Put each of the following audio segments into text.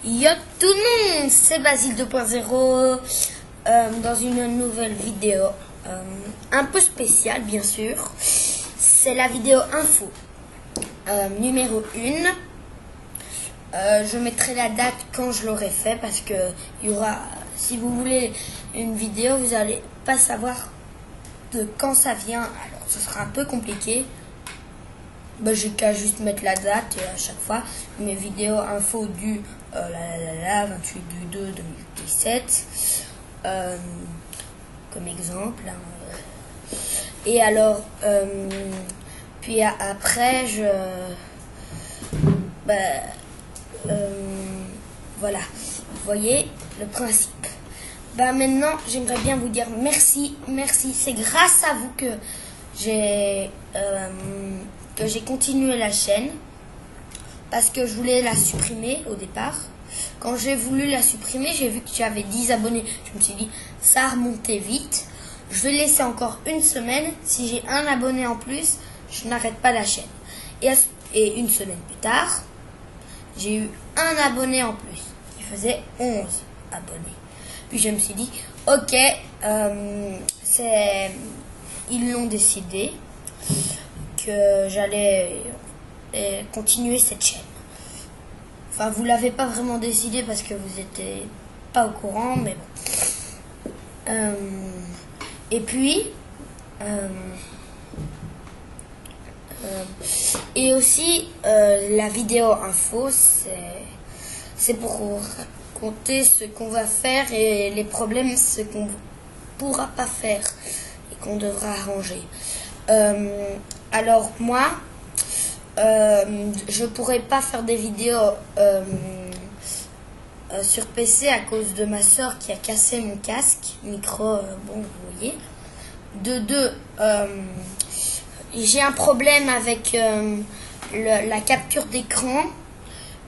Yo tout le monde, c'est Basile 2.0 dans une nouvelle vidéo un peu spéciale bien sûr. C'est la vidéo info numéro 1. Je mettrai la date quand je l'aurai fait parce que il y aura, si vous voulez une vidéo, vous n'allez pas savoir de quand ça vient. Alors ce sera un peu compliqué. J'ai qu'à juste mettre la date et à chaque fois mes vidéos info du 28 du 2 2017 comme exemple. Et alors puis après voilà, vous voyez le principe. Maintenant j'aimerais bien vous dire merci, c'est grâce à vous que j'ai continué la chaîne, parce que je voulais la supprimer au départ. Quand j'ai voulu la supprimer, j'ai vu que j'avais 10 abonnés. Je me suis dit, ça a remonté vite. Je vais laisser encore une semaine. Si j'ai un abonné en plus, je n'arrête pas la chaîne. Et une semaine plus tard, j'ai eu un abonné en plus, qui faisait 11 abonnés. Puis je me suis dit, ok, ils l'ont décidé que j'allais continuer cette chaîne. Enfin, vous l'avez pas vraiment décidé parce que vous n'étiez pas au courant, mais bon. Et puis, et aussi la vidéo info, c'est pour raconter ce qu'on va faire et les problèmes, ce qu'on pourra pas faire et qu'on devra arranger. Alors moi, je pourrais pas faire des vidéos sur PC à cause de ma soeur qui a cassé mon casque micro. Bon, vous voyez. De deux, j'ai un problème avec la capture d'écran.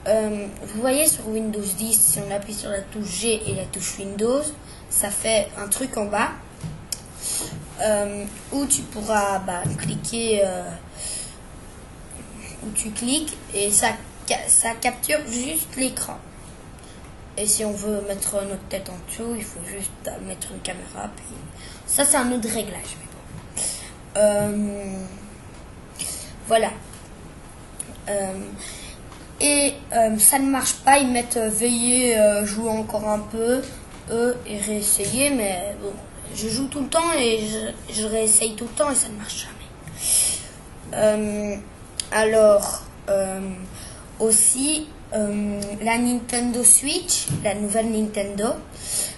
Vous voyez sur Windows 10, si on appuie sur la touche G et la touche Windows, ça fait un truc en bas où tu pourras cliquer, où tu cliques et ça capture juste l'écran. Et si on veut mettre notre tête en dessous, il faut juste mettre une caméra. Puis ça, c'est un autre réglage. Mais bon. Voilà. Ça ne marche pas. Ils mettent veuillez jouer encore un peu et réessayer. Mais bon, je joue tout le temps et je réessaye tout le temps et ça ne marche jamais. Alors, aussi, la Nintendo Switch, la nouvelle Nintendo,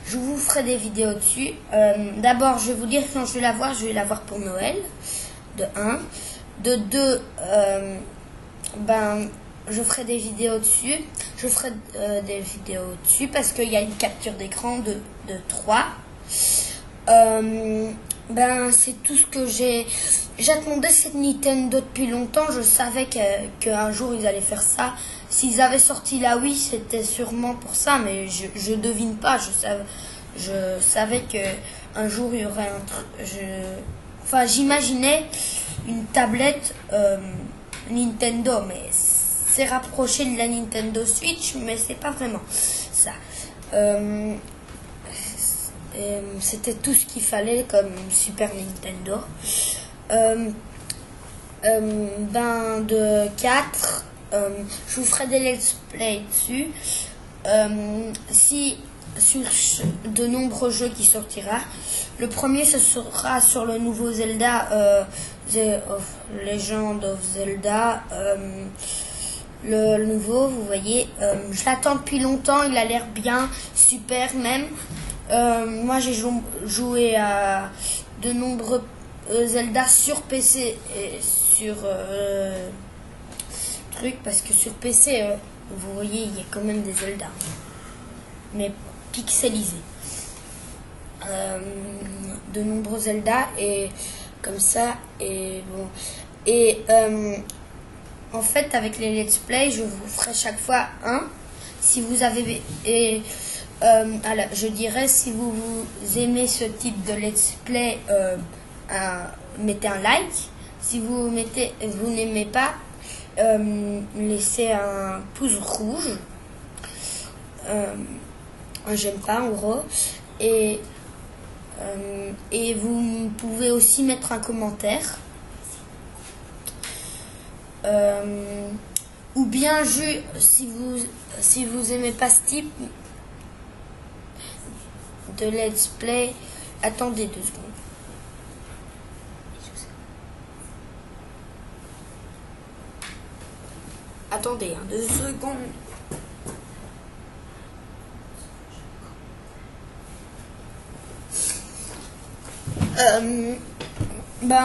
je vous ferai des vidéos dessus. D'abord, je vais vous dire quand je vais la voir. Je vais la voir pour Noël, de 1. De 2, je ferai des vidéos dessus. Je ferai des vidéos dessus parce qu'il y a une capture d'écran de 3. C'est tout ce que j'attendais cette Nintendo depuis longtemps. Je savais qu'un jour ils allaient faire ça. S'ils avaient sorti la Wii, c'était sûrement pour ça, mais je devine pas. Je savais que un jour il y aurait un truc. J'imaginais une tablette Nintendo, mais c'est rapproché de la Nintendo Switch, mais c'est pas vraiment ça. C'était tout ce qu'il fallait comme Super Nintendo. De 4, je vous ferai des let's play dessus. Sur de nombreux jeux qui sortira. Le premier, ce sera sur le nouveau Zelda, Legend of Zelda. Le nouveau, vous voyez, je l'attends depuis longtemps. Il a l'air bien, super même. Moi j'ai joué à de nombreux Zelda sur PC et sur truc, parce que sur PC vous voyez il y a quand même des Zelda mais pixelisés, de nombreux Zelda et comme ça. Et bon, et en fait avec les let's play je vous ferai chaque fois un. Si vous avez alors, je dirais, si vous aimez ce type de let's play, mettez un like. Si vous n'aimez pas, laissez un pouce rouge. j'aime pas en gros. Et vous pouvez aussi mettre un commentaire. Ou bien si vous aimez pas ce type de let's play, attendez 2 secondes. Attendez 2 secondes.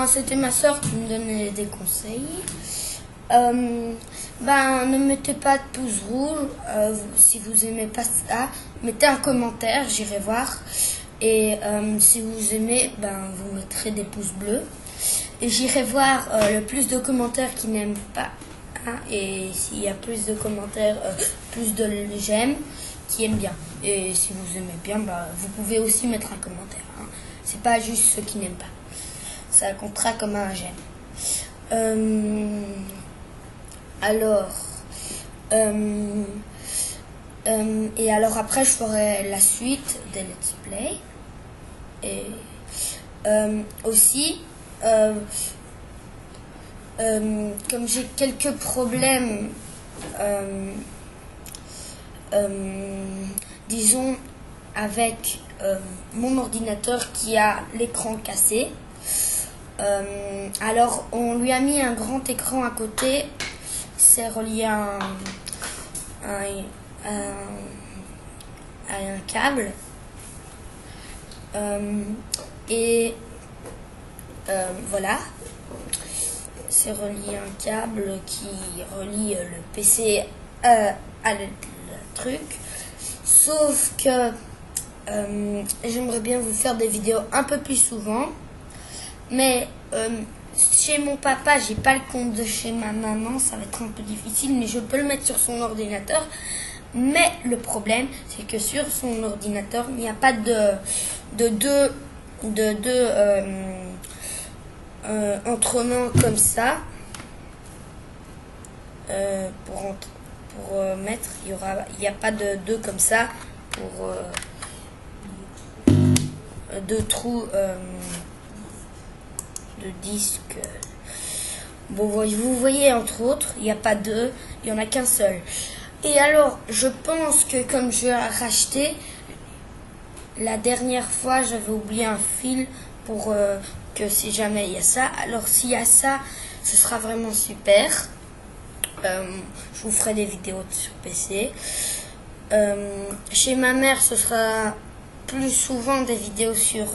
C'était ma soeur qui me donnait des conseils. Ne mettez pas de pouce rouge si vous aimez pas ça. Mettez un commentaire, j'irai voir. Et si vous aimez, vous mettrez des pouces bleus. Et j'irai voir le plus de commentaires qui n'aiment pas. Et s'il y a plus de commentaires, plus de j'aime qui aiment bien. Et si vous aimez bien, vous pouvez aussi mettre un commentaire. C'est pas juste ceux qui n'aiment pas. Ça comptera comme un j'aime. Et alors après je ferai la suite des let's play. Et aussi comme j'ai quelques problèmes disons avec mon ordinateur qui a l'écran cassé, alors on lui a mis un grand écran à côté. C'est relié à un câble voilà, c'est relié à un câble qui relie le PC à le truc, sauf que j'aimerais bien vous faire des vidéos un peu plus souvent, mais chez mon papa, j'ai pas le compte de chez ma maman, ça va être un peu difficile, mais je peux le mettre sur son ordinateur. Mais le problème, c'est que sur son ordinateur, il n'y a pas de deux entrenoms comme ça. Pour mettre, il n'y a pas de deux comme ça pour deux trous de disque. Bon, vous voyez, entre autres, il n'y a pas deux, il n'y en a qu'un seul. Et alors, je pense que comme je l'ai racheté, la dernière fois, j'avais oublié un fil pour que si jamais il y a ça. Alors, s'il y a ça, ce sera vraiment super. Je vous ferai des vidéos sur PC. Chez ma mère, ce sera plus souvent des vidéos sur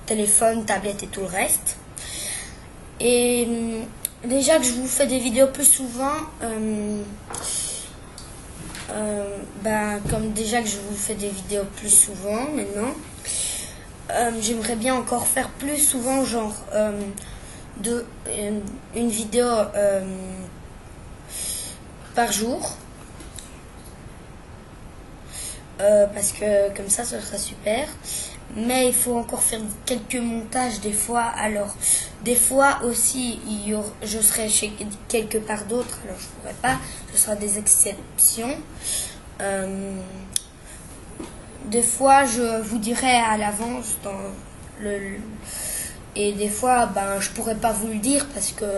téléphone, tablette et tout le reste. Et déjà que je vous fais des vidéos plus souvent, comme déjà que je vous fais des vidéos plus souvent maintenant, j'aimerais bien encore faire plus souvent, genre une vidéo par jour, parce que comme ça ce sera super. Mais il faut encore faire quelques montages des fois. Alors des fois aussi je serai chez quelque part d'autre, alors je pourrais pas, ce sera des exceptions. Des fois je vous dirai à l'avance et des fois je pourrais pas vous le dire parce que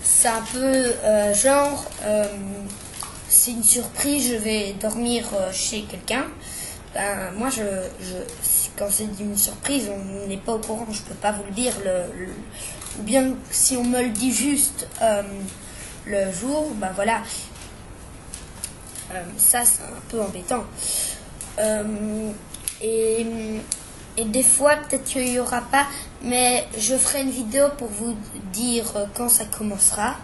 c'est un peu genre c'est une surprise, je vais dormir chez quelqu'un. Moi quand c'est une surprise, on n'est pas au courant, je peux pas vous le dire. Ou bien si on me le dit juste le jour, voilà. Ça c'est un peu embêtant. Et des fois peut-être qu'il n'y aura pas, mais je ferai une vidéo pour vous dire quand ça commencera.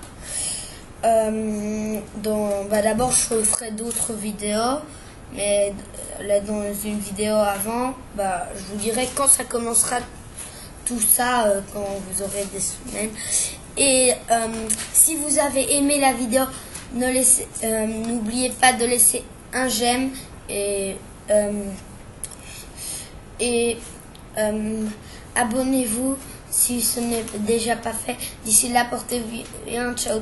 D'abord je ferai d'autres vidéos, mais là dans une vidéo avant, je vous dirai quand ça commencera tout ça, quand vous aurez des semaines. Et si vous avez aimé la vidéo, n'oubliez pas de laisser un j'aime et abonnez-vous si ce n'est déjà pas fait. D'ici là, portez-vous bien, ciao.